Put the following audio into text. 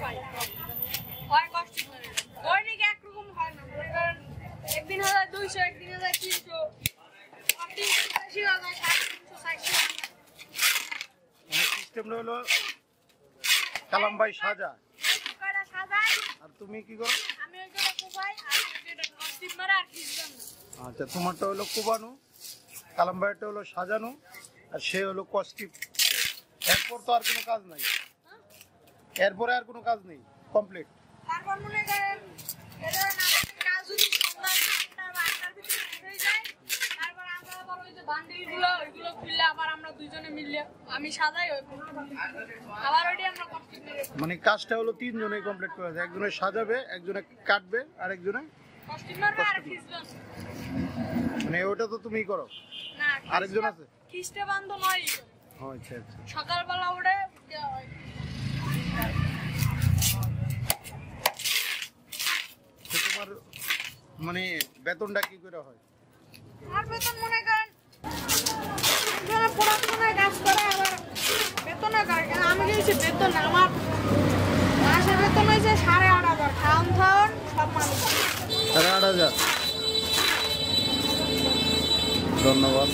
হয় হয় কষ্টিক মেরে দৈনিক একরকম হয় না মনে করেন একদিন 1200 একদিন 1300 সিস্টেমটা হলো কালাম ভাই সাজা আর তুমি কি করো? আমি ওইটা কোবাই আর এটা কষ্টিক মারা আর কিছু না। আচ্ছা তোমারটা হলো কোবানো, কালাম ভাইটা হলো সাজানো আর সে হলো কষ্টিপ। এরপর তো আর কোনো কাজ নাই, এরপরে আর কোনো কাজ নেই, কমপ্লিট। তারপর মনে করেন এটা না কাজ যদি সন্ধ্যা 7টা বা 8টার ভিতরে হয়ে যায় তারপর আমরা আবার ওই যে বান্ডিলগুলো ওইগুলো খুললে আবার আমরা দুইজনে মিললে আমি সাজাই ওই আবার ওইটা আমরা কষ্টিপ মেরে মানে কাজটা হলো তিনজনেই কমপ্লিট করে আছে, একজনে সাজাবে, একজনে কাটবে আর একজনে কষ্টিপ মারবে আর খিসবেন। মানে ওটা তো তুমিই করো না আরেকজন আছে? খিস্টে বান্ধ নয় আচ্ছা আচ্ছা। সকালবেলা উঠে দেওয়া হয়। তোমার মানে বেতনটা কি করে হয়? আমার বেতন মনে করেন যারা পড়াশোনায় কাজ করে আবার বেতনে করে আমি গেছি বেতন আমার মাসের বেতন হয়েছে 8,500 খাওয়ান খাওয়ান সব মানুষ 8,500। ধন্যবাদ।